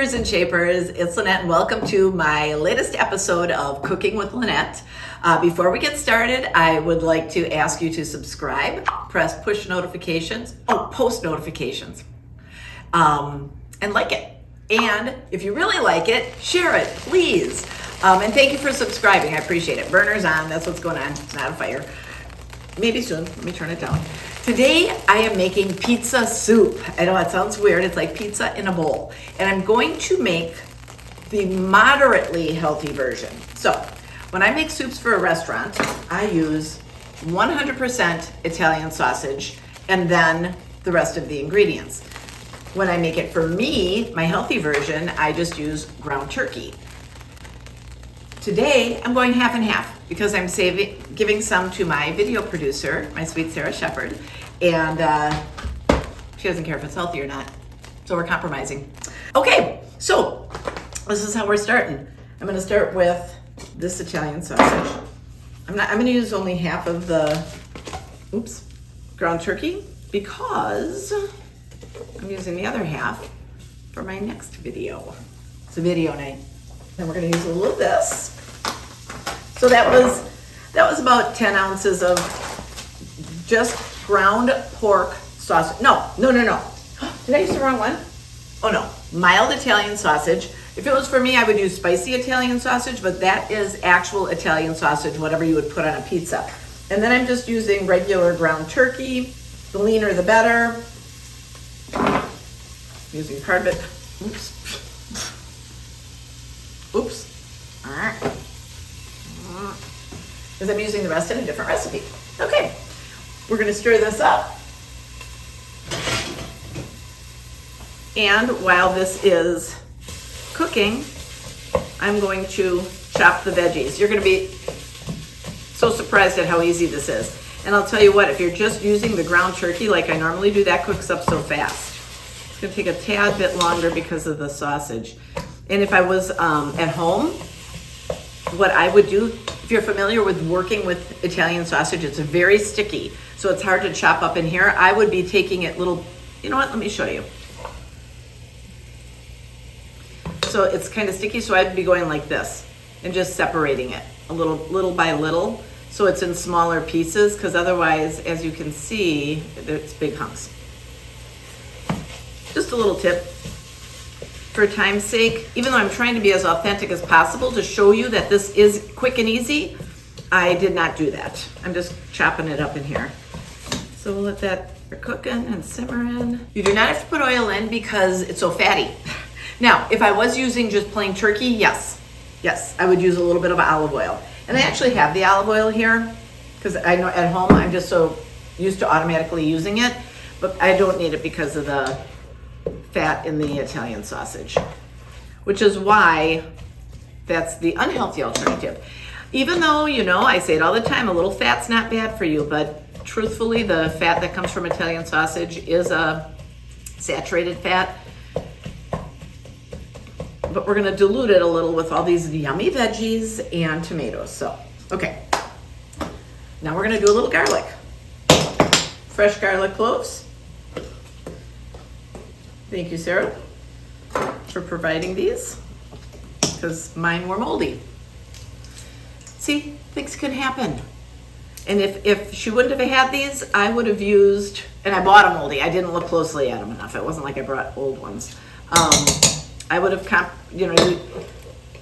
movers and shapers, it's Lynette and welcome to my latest episode of Cooking with Lynette. Before we get started, I would like to ask you to subscribe, press push notifications, post notifications, and like it. And if you really like it, share it, please. And thank you for subscribing. I appreciate it. Burner's on. That's what's going on. It's not a fire. Maybe soon. Let me turn it down. Today, I am making pizza soup. I know it sounds weird. It's like pizza in a bowl. And I'm going to make the moderately healthy version. So, when I make soups for a restaurant, I use 100% Italian sausage and then the rest of the ingredients. When I make it for me, my healthy version, I just use ground turkey. Today, I'm going half and half because I'm giving some to my video producer, my sweet Sarah Shepherd, and she doesn't care if it's healthy or not, so we're compromising. Okay, so this is how we're starting. I'm gonna start with this Italian sausage. I'm gonna use only half of the, ground turkey because I'm using the other half for my next video. It's a video night. Then we're gonna use a little of this. So that was about 10 ounces of just ground pork sausage. No. Did I use the wrong one? Oh no, mild Italian sausage. If it was for me, I would use spicy Italian sausage, but that is actual Italian sausage, whatever you would put on a pizza. And then I'm just using regular ground turkey. The leaner, the better. Using part of it. Oops. All right. Because I'm using the rest in a different recipe. Okay, we're gonna stir this up. And while this is cooking, I'm going to chop the veggies. You're gonna be so surprised at how easy this is. And I'll tell you what, if you're just using the ground turkey like I normally do, that cooks up so fast. It's gonna take a tad bit longer because of the sausage. And if I was at home, what I would do, if you're familiar with working with Italian sausage, it's very sticky, so it's hard to chop up in here. I would be taking it little, you know what, let me show you. So it's kind of sticky, so I'd be going like this and just separating it little by little, so it's in smaller pieces, because otherwise, as you can see, it's big hunks. Just a little tip. For time's sake, even though I'm trying to be as authentic as possible to show you that this is quick and easy, I did not do that. I'm just chopping it up in here. So we'll let that cook in and simmer in. You do not have to put oil in because it's so fatty. Now, if I was using just plain turkey, yes, I would use a little bit of olive oil. And I actually have the olive oil here because I know at home I'm just so used to automatically using it, but I don't need it because of the fat in the Italian sausage, which is why that's the unhealthy alternative. Even though, you know, I say it all the time, a little fat's not bad for you, but truthfully, the fat that comes from Italian sausage is a saturated fat. But we're gonna dilute it a little with all these yummy veggies and tomatoes. So, okay. Now we're gonna do a little garlic. Fresh garlic cloves. Thank you, Sarah, for providing these, because mine were moldy. See, things can happen. And if she wouldn't have had these, I would have used, and I bought a moldy. I didn't look closely at them enough. It wasn't like I brought old ones. I would have,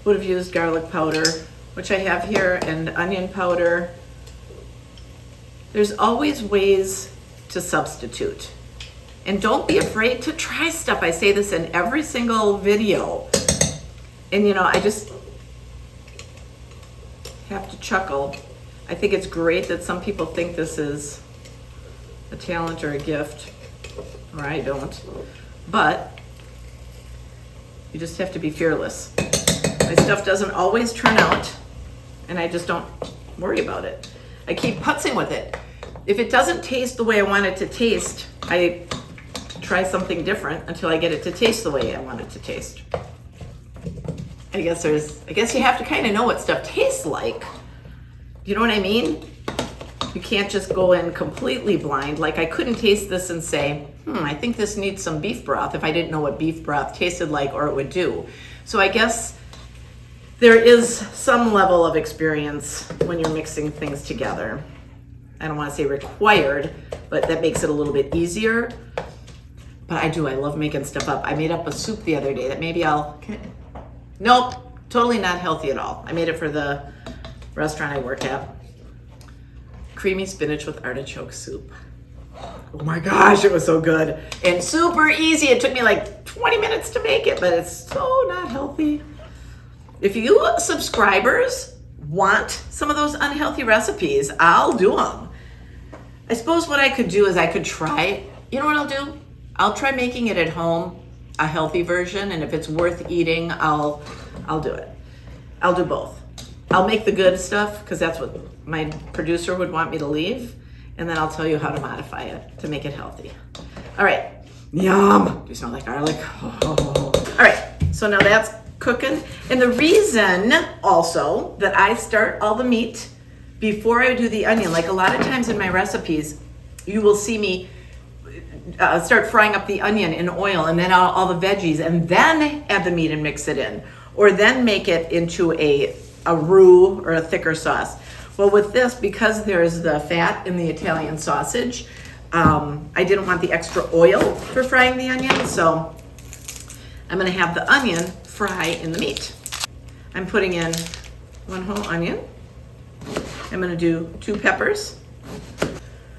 would have used garlic powder, which I have here, and onion powder. There's always ways to substitute. And don't be afraid to try stuff. I say this in every single video. And I just have to chuckle. I think it's great that some people think this is a talent or a gift, or I don't. But you just have to be fearless. My stuff doesn't always turn out, and I just don't worry about it. I keep putzing with it. If it doesn't taste the way I want it to taste, I try something different until I get it to taste the way I want it to taste. I guess you have to kind of know what stuff tastes like. You know what I mean? You can't just go in completely blind. Like I couldn't taste this and say, I think this needs some beef broth if I didn't know what beef broth tasted like or it would do. So I guess there is some level of experience when you're mixing things together. I don't want to say required, but that makes it a little bit easier. But I love making stuff up. I made up a soup the other day that maybe nope, totally not healthy at all. I made it for the restaurant I work at. Creamy spinach with artichoke soup. Oh my gosh, it was so good. And super easy. It took me like 20 minutes to make it, but it's so not healthy. If you subscribers want some of those unhealthy recipes, I'll do them. I suppose what I could do is I could try, you know what I'll do? I'll try making it at home, a healthy version, and if it's worth eating, I'll do it. I'll do both. I'll make the good stuff because that's what my producer would want me to leave, and then I'll tell you how to modify it to make it healthy. All right, yum. Do you smell like garlic? Oh. All right, so now that's cooking. And the reason also that I start all the meat before I do the onion, like a lot of times in my recipes, you will see me start frying up the onion in oil and then all the veggies and then add the meat and mix it in, or then make it into a roux or a thicker sauce. Well, with this, because there's the fat in the Italian sausage, I didn't want the extra oil for frying the onion, so I'm gonna have the onion fry in the meat. I'm putting in 1 whole onion. I'm gonna do 2 peppers.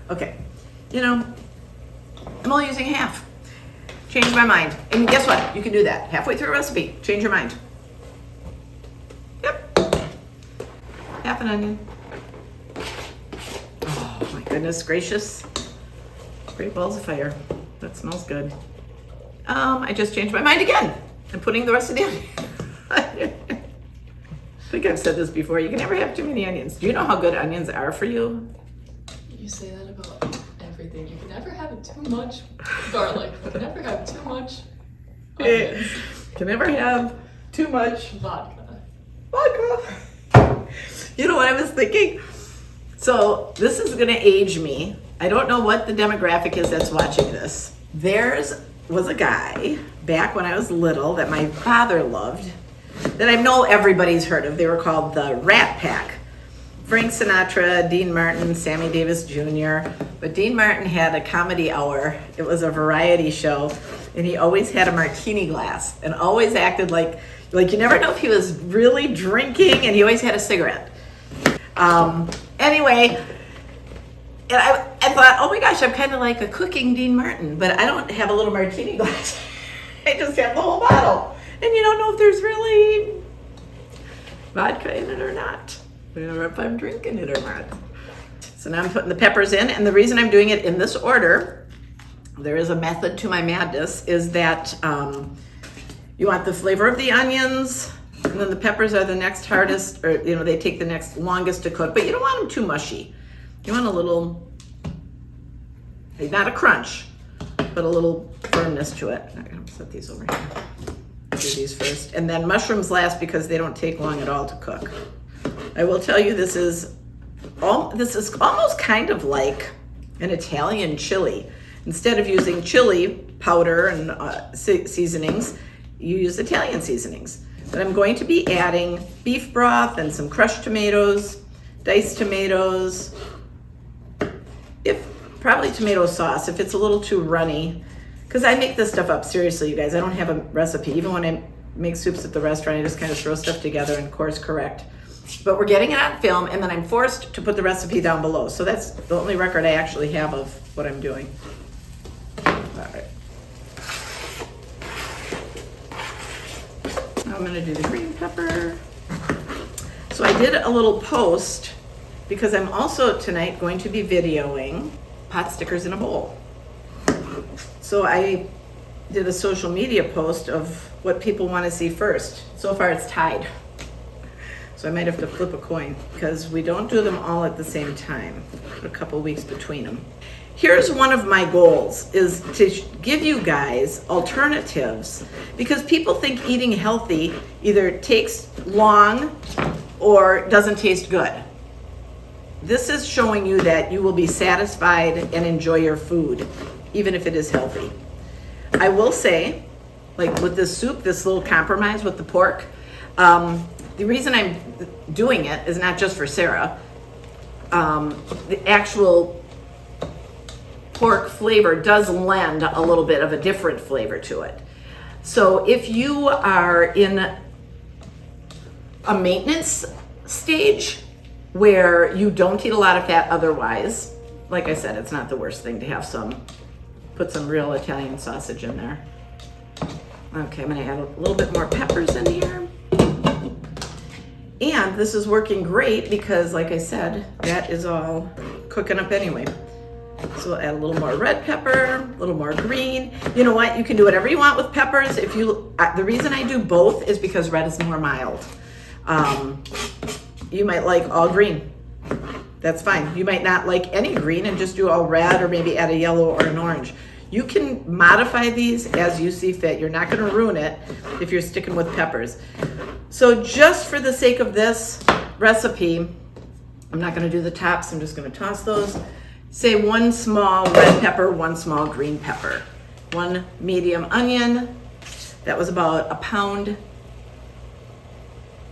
Okay, I'm only using half. Change my mind. And guess what? You can do that. Halfway through a recipe, change your mind. Yep. Half an onion. Oh my goodness gracious. Great balls of fire. That smells good. I just changed my mind again. I'm putting the rest of the onion. I think I've said this before. You can never have too many onions. Do you know how good onions are for you? You say that about everything. You can never have too much garlic. You can never have too much onions. You can never have too much vodka. You know what I was thinking? So this is gonna age me. I don't know what the demographic is that's watching this. Theirs was a guy back when I was little that my father loved, that I know everybody's heard of. They were called the Rat Pack. Frank Sinatra, Dean Martin, Sammy Davis Jr. But Dean Martin had a comedy hour. It was a variety show, and he always had a martini glass and always acted like you never know if he was really drinking, and he always had a cigarette. Anyway, and I thought, oh my gosh, I'm kind of like a cooking Dean Martin, but I don't have a little martini glass. I just have the whole bottle. And you don't know if there's really vodka in it or not, or if I'm drinking it or not. So now I'm putting the peppers in, and the reason I'm doing it in this order, there is a method to my madness, is that you want the flavor of the onions, and then the peppers are the next hardest, or they take the next longest to cook, but you don't want them too mushy. You want a little, not a crunch, but a little firmness to it. I'm gonna set these over here. Do these first, and then mushrooms last because they don't take long at all to cook. I will tell you, this is almost kind of like an Italian chili. Instead of using chili powder and seasonings, you use Italian seasonings. But I'm going to be adding beef broth and some crushed tomatoes, diced tomatoes, probably tomato sauce if it's a little too runny. Because I make this stuff up, seriously, you guys. I don't have a recipe. Even when I make soups at the restaurant, I just kind of throw stuff together and course correct. But we're getting it on film, and then I'm forced to put the recipe down below. So that's the only record I actually have of what I'm doing. All right. Now I'm gonna do the green pepper. So I did a little post because I'm also tonight going to be videoing pot stickers in a bowl. So I did a social media post of what people want to see first. So far it's tied. So I might have to flip a coin because we don't do them all at the same time. Put a couple weeks between them. Here's one of my goals, is to give you guys alternatives, because people think eating healthy either takes long or doesn't taste good. This is showing you that you will be satisfied and enjoy your food, even if it is healthy. I will say, like with this soup, this little compromise with the pork, the reason I'm doing it is not just for Sarah. The actual pork flavor does lend a little bit of a different flavor to it. So if you are in a maintenance stage where you don't eat a lot of fat otherwise, like I said, it's not the worst thing to have put some real Italian sausage in there. Okay, I'm gonna add a little bit more peppers in here. And this is working great because, like I said, that is all cooking up anyway. So we'll add a little more red pepper, a little more green. You know what? You can do whatever you want with peppers. The reason I do both is because red is more mild. You might like all green. That's fine. You might not like any green and just do all red, or maybe add a yellow or an orange. You can modify these as you see fit. You're not going to ruin it if you're sticking with peppers. So just for the sake of this recipe, I'm not going to do the tops. I'm just going to toss those. Say 1 small red pepper, 1 small green pepper, 1 medium onion. That was about a pound,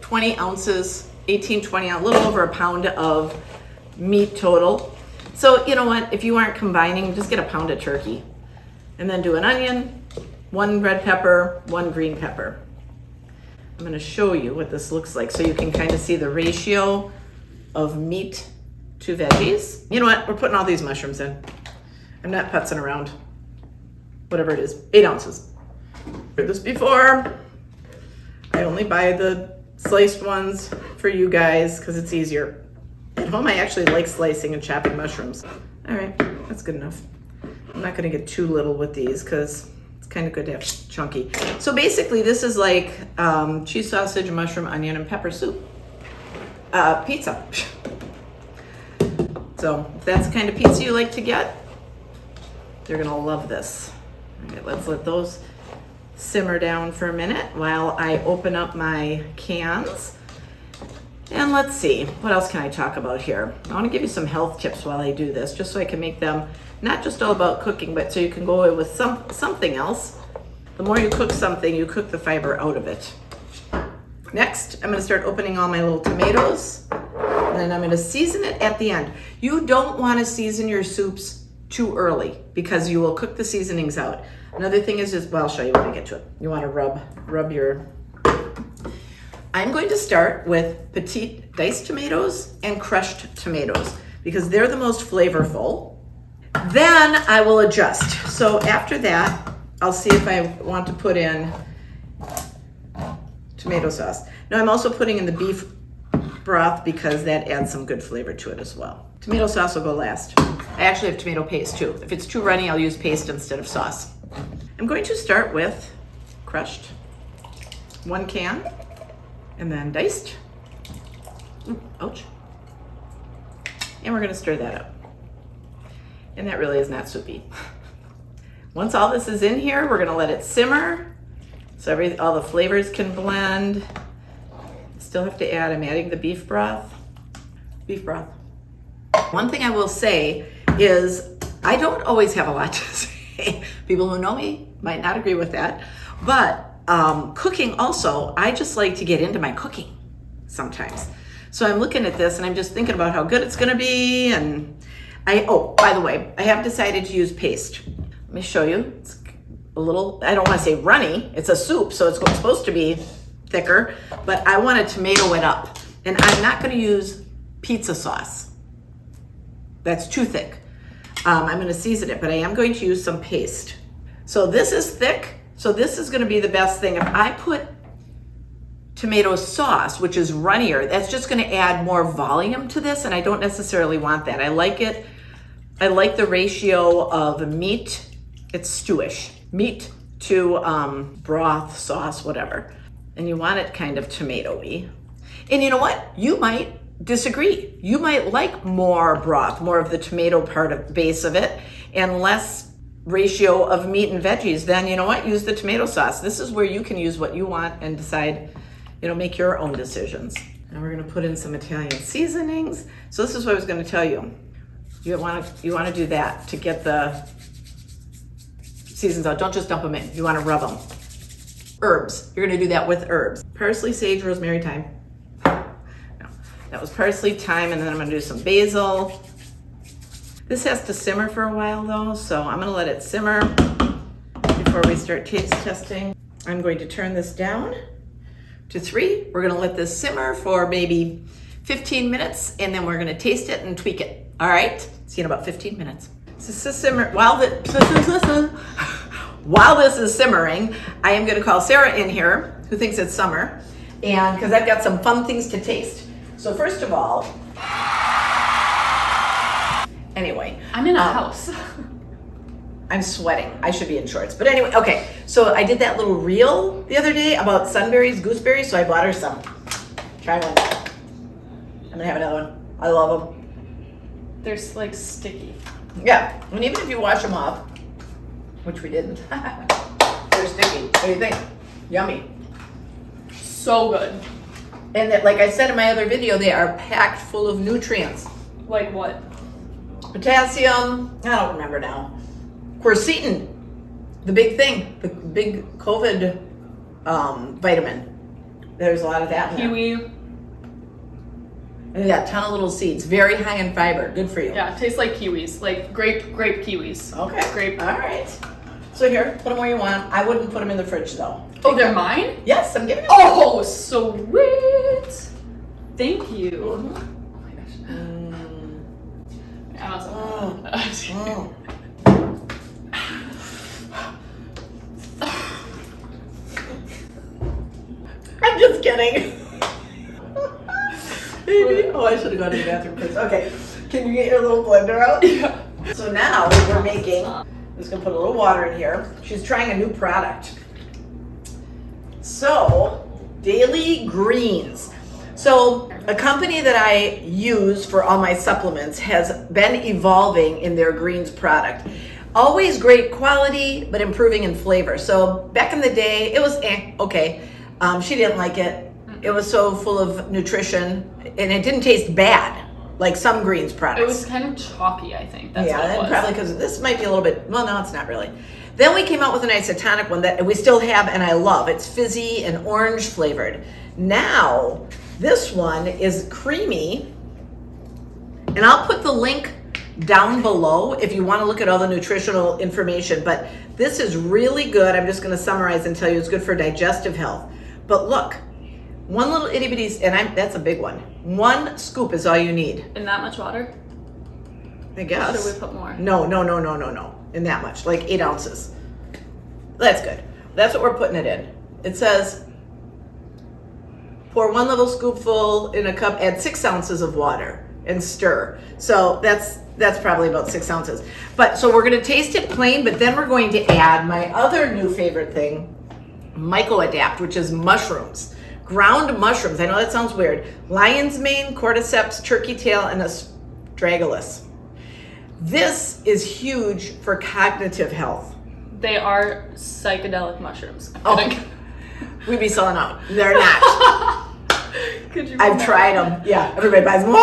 20 ounces, 20, a little over a pound of meat total. So you know what? If you aren't combining, just get a pound of turkey. And then do an onion, 1 red pepper, 1 green pepper. I'm going to show you what this looks like so you can kind of see the ratio of meat to veggies. You know what? We're putting all these mushrooms in. I'm not putzing around. Whatever it is, 8 ounces. Heard this before. I only buy the sliced ones for you guys because it's easier. At home, I actually like slicing and chopping mushrooms. All right, that's good enough. I'm not gonna get too little with these because it's kind of good to have chunky. So basically this is like cheese sausage, mushroom, onion, and pepper soup. Pizza. So if that's the kind of pizza you like to get, you're gonna love this. All right, let's let those simmer down for a minute while I open up my cans. And let's see, what else can I talk about here? I wanna give you some health tips while I do this, just so I can make them not just all about cooking, but so you can go away with something else. The more you cook something, you cook the fiber out of it. Next, I'm gonna start opening all my little tomatoes, and then I'm gonna season it at the end. You don't wanna season your soups too early because you will cook the seasonings out. Another thing is well, I'll show you when I get to it. You wanna rub your... I'm going to start with petite diced tomatoes and crushed tomatoes because they're the most flavorful. Then I will adjust. So after that, I'll see if I want to put in tomato sauce. Now I'm also putting in the beef broth because that adds some good flavor to it as well. Tomato sauce will go last. I actually have tomato paste too. If it's too runny, I'll use paste instead of sauce. I'm going to start with crushed, 1 can, and then diced. Ooh, ouch. And we're gonna stir that up. And that really is not soupy. Once all this is in here, we're gonna let it simmer so all the flavors can blend. Still have to add, I'm adding the beef broth. Beef broth. One thing I will say is I don't always have a lot to say. People who know me might not agree with that, but cooking also, I just like to get into my cooking sometimes. So I'm looking at this and I'm just thinking about how good it's gonna be, and oh, by the way, I have decided to use paste. Let me show you. It's a little, I don't want to say runny. It's a soup, so it's supposed to be thicker, but I want to tomato it up. And I'm not going to use pizza sauce. That's too thick. I'm going to season it, but I am going to use some paste. So this is thick, so this is going to be the best thing. If I put tomato sauce, which is runnier, that's just going to add more volume to this, and I don't necessarily want that. I like it. I like the ratio of meat, it's stewish, meat to broth, sauce, whatever. And you want it kind of tomatoey. And you know what? You might disagree. You might like more broth, more of the tomato part of the base of it, and less ratio of meat and veggies. Then you know what? Use the tomato sauce. This is where you can use what you want and decide, make your own decisions. And we're gonna put in some Italian seasonings. So this is what I was gonna tell you. You wanna do that to get the seasons out. Don't just dump them in. You wanna rub them. Herbs. You're gonna do that with herbs. Parsley, sage, rosemary, thyme. No, that was parsley, thyme, and then I'm gonna do some basil. This has to simmer for a while though, so I'm gonna let it simmer before we start taste testing. I'm going to turn this down to 3. We're gonna let this simmer for maybe 15 minutes, and then we're gonna taste it and tweak it. All right, see you in about 15 minutes. So this is simmer, while this is simmering, I am gonna call Sarah in here, who thinks it's summer, and because I've got some fun things to taste. So first of all, anyway. I'm in a house. I'm sweating. I should be in shorts. But anyway, okay. So I did that little reel the other day about sunberries, gooseberries, so I bought her some. Try one. I'm gonna have another one. I love them. They're like sticky. Yeah, and even if you wash them off, which we didn't, they're sticky. What do you think? Yummy. So good. And that, like I said in my other video, they are packed full of nutrients. Like what? Potassium, I don't remember now. Quercetin, the big thing, the big COVID vitamin. There's a lot of that in there. Kiwi. And yeah, a ton of little seeds, very high in fiber, good for you. Yeah, it tastes like kiwis, like grape kiwis. Okay, Grape. all right. So here, put them where you want. I wouldn't put them in the fridge though. Oh, they're mine? Yes, I'm giving them. Oh, sweet. Thank you. Mhm. Oh my gosh. Mm. I also Mm. I'm just kidding. Baby. Oh, I should have gone to the bathroom first. Okay, can you get your little blender out? Yeah. So now we're making, I'm just gonna put a little water in here. She's trying a new product. So, Daily Greens. So, a company that I use for all my supplements has been evolving in their greens product. Always great quality, but improving in flavor. So, back in the day, it was okay. She didn't like it. It was so full of nutrition, and it didn't taste bad, like some greens products. It was kind of chalky, I think. That's what it and was. probably because this might be a little bit, well, no, it's not really. Then we came out with an isotonic one that we still have and I love. It's fizzy and orange flavored. Now, this one is creamy, and I'll put the link down below if you want to look at all the nutritional information, but this is really good. I'm just going to summarize and tell you it's good for digestive health. But look, one little itty bitty, and that's a big one. 1 scoop is all you need. In that much water? I guess. Should we put more? No. In that much, like 8 ounces. That's good. That's what we're putting it in. It says, pour 1 little scoopful in a cup, add 6 ounces of water and stir. So that's probably about 6 ounces. But so we're gonna taste it plain, but then we're going to add my other new favorite thing, Myco-Adapt, which is mushrooms. Ground mushrooms. I know that sounds weird. Lion's mane, cordyceps, turkey tail, and astragalus. This is huge for cognitive health. They are psychedelic mushrooms. Oh, we'd be selling out. They're not. Could you? I've tried them. Yeah, everybody buys them.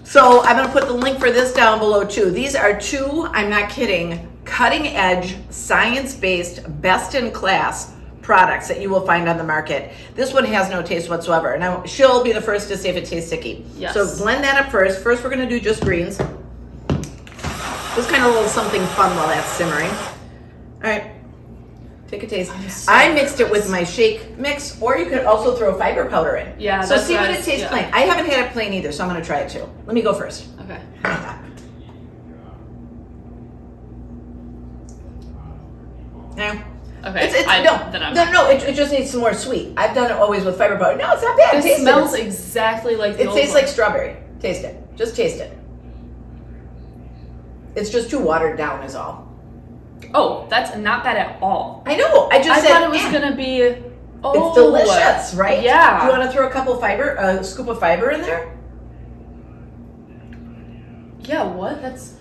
So I'm going to put the link for this down below too. These are 2, I'm not kidding, cutting edge, science-based, best-in-class products that you will find on the market. This one has no taste whatsoever. Now, she'll be the first to say if it tastes sticky. Yes. So blend that up first. First, we're going to do just greens. Just kind of a little something fun while that's simmering. All right, take a taste. I mixed it with my shake mix, or you could also throw fiber powder in. Yeah, so that's see what what it tastes plain. I haven't had it plain either, so I'm going to try it too. Let me go first. Okay. Yeah. Okay. It just needs some more sweet. I've done it always with fiber powder. No, it's not bad. It Taste smells it. exactly like the It old tastes one. like strawberry. Taste it. Just taste it. It's just too watered down is all. Oh, that's not bad at all. I know. I I thought it was gonna be. Oh, It's delicious, right? Yeah. Do you want to throw a scoop of fiber in there? Yeah. What? That's.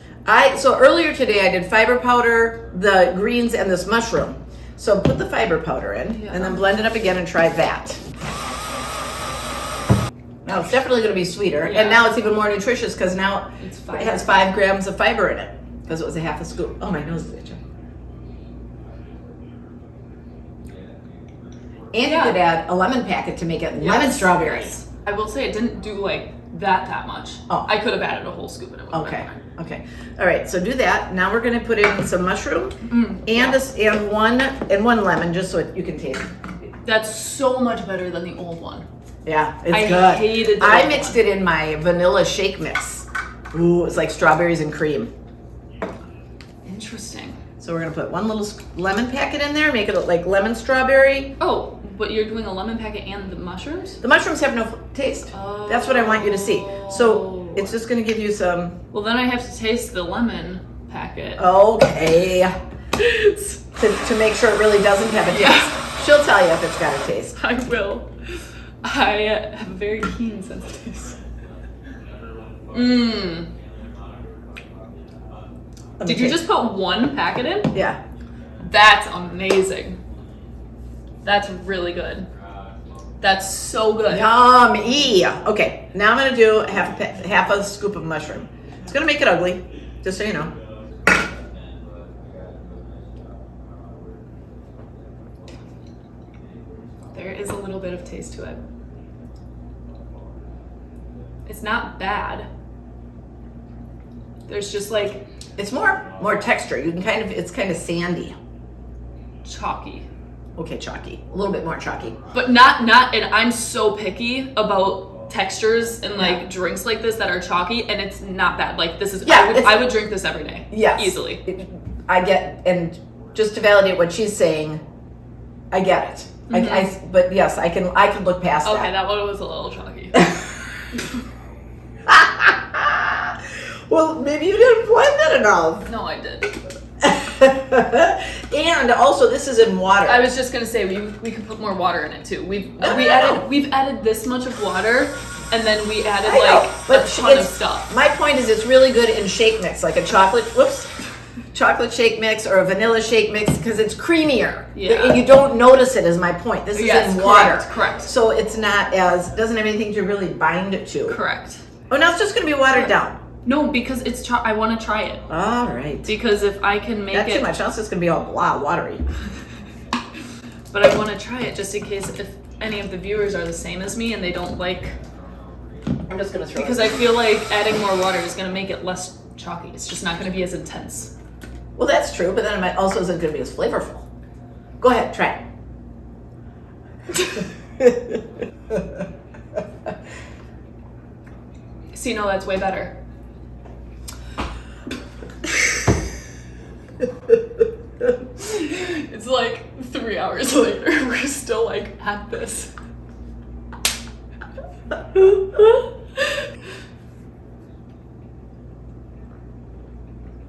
So earlier today I did fiber powder, the greens, and this mushroom. So put the fiber powder in, and then blend it up again and try that. Now it's definitely going to be sweeter, Yeah. and now it's even more nutritious because now It's it has 5 grams of fiber in it because it was a half a scoop. Oh, my nose is itching. And you could add a lemon packet to make it lemon strawberries. I will say it didn't do like that much. Oh. I could have added a whole scoop and it would have Okay. been fine. Okay. All right. So do that. Now we're going to put in some mushroom and one lemon just so you can taste. That's so much better than the old one. Yeah, it's I good. hated the I old mixed one. it in my vanilla shake mix. Ooh, it's like strawberries and cream. Interesting. So we're gonna put one little lemon packet in there, make it look like lemon strawberry. Oh, but you're doing a lemon packet and the mushrooms? The mushrooms have no taste. Oh. That's what I want you to see. So it's just gonna give you some. Well, then I have to taste the lemon packet. Okay. to make sure it really doesn't have a taste. Yeah. She'll tell you if it's got a taste. I will. I have a very keen sense of taste. Mmm. Did you just put one packet in? Yeah. That's amazing. That's really good. That's so good. Yummy. Okay, now I'm gonna do half a scoop of mushroom. It's gonna make it ugly, just so you know. There is a little bit of taste to it. It's not bad. There's just like It's more texture. You can it's kind of sandy. chalky. Okay, chalky. A little bit more chalky. But not and I'm so picky about textures and like drinks like this that are chalky, and it's not bad. Like this is I would drink this every day. Yes. Easily. I get, and just to validate what she's saying, I get it. But yes, I can look past Okay, that. that one was a little chalky. Well, maybe you didn't blend it enough. No, I did. And also, this is in water. I was just gonna say we could put more water in it too. We've added this much of water, and then we added a ton of stuff. My point is, it's really good in shake mix, like a chocolate shake mix or a vanilla shake mix, because it's creamier. Yeah. And you don't notice it, is my point. This is in water. Correct. So it's not doesn't have anything to really bind it to. Correct. Oh, now it's just going to be watered down. No, because I want to try it. All right. Because if I can make Not it too much. Now it's just going to be all blah, watery. But I want to try it just in case if any of the viewers are the same as me and they don't like. I'm just going to throw Because I feel like adding more water is going to make it less chalky. It's just not going to be as intense. Well, that's true, but then it also isn't going to be as flavorful. Go ahead, try it. See, no, that's way better. It's like 3 hours later. We're still like at this.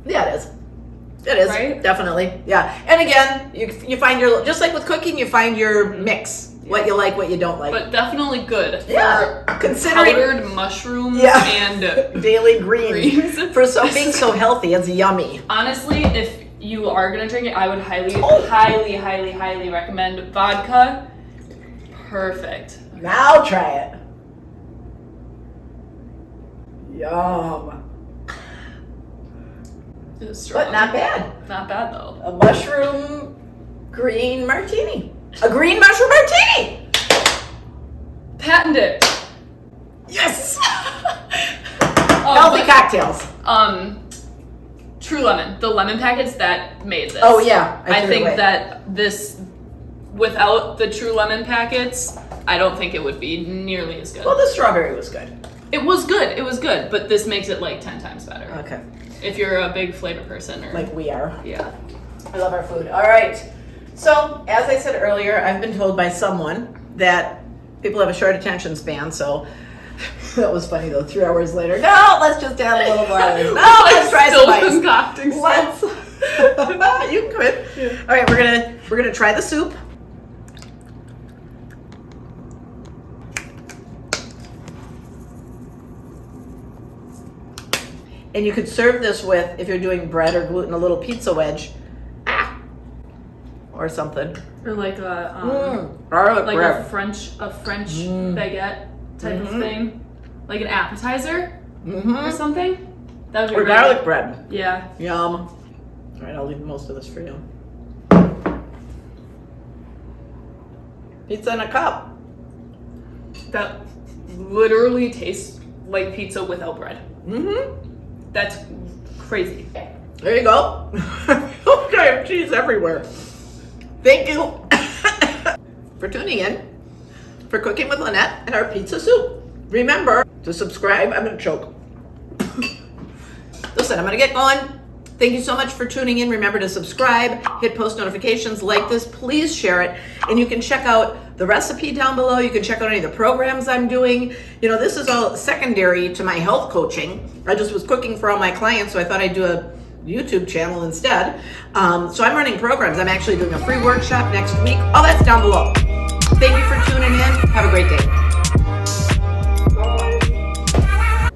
Yeah, it is. It is, right? Definitely. Yeah. And again, you find just like with cooking, you find your mix. What you like, what you don't like. But definitely good Yeah, for considering powdered mushrooms Yeah. and daily greens. greens. For being so healthy, it's yummy. honestly, if you are gonna drink it, I would highly recommend vodka. Perfect. Now try it. Yum. It was strong. But not bad. Not bad though. A mushroom green martini. A green mushroom martini! Patent it. Yes! Oh, Healthy but, cocktails. True Lemon. The lemon packets that made this. Oh, yeah. I threw it think away. that this, without the True Lemon packets, I don't think it would be nearly as good. Well, the strawberry was good. It was good, but this makes it like 10 times better. Okay. If you're a big flavor person or Like we are. yeah. I love our food. All right. So, as I said earlier, I've been told by someone that people have a short attention span, so that was funny though. 3 hours later, no, let's just add a little more. No, let's try some ice. Concocting stuff. Let's. You can quit. Yeah. All right, we're gonna try the soup. And you could serve this with, if you're doing bread or gluten, a little pizza wedge, or something. Or like a Garlic like bread. a French baguette. type of thing, like an appetizer Mm-hmm. or something. That would be Or great. garlic bread. Yeah. Yum. All right, I'll leave most of this for you. Pizza in a cup. That literally tastes like pizza without bread. Mm-hmm. That's crazy. There you go. Okay, I have cheese everywhere. Thank you for tuning in for Cooking with Lynette and our pizza soup. Remember to subscribe. I'm going to choke. Listen, I'm going to get going. Thank you so much for tuning in. Remember to subscribe, hit post notifications, like this, please share it. And you can check out the recipe down below. You can check out any of the programs I'm doing. You know, this is all secondary to my health coaching. I just was cooking for all my clients, so I thought I'd do a YouTube channel instead. So I'm running programs. I'm actually doing a free workshop next week. All that's down below. Thank you for tuning in. Have a great day.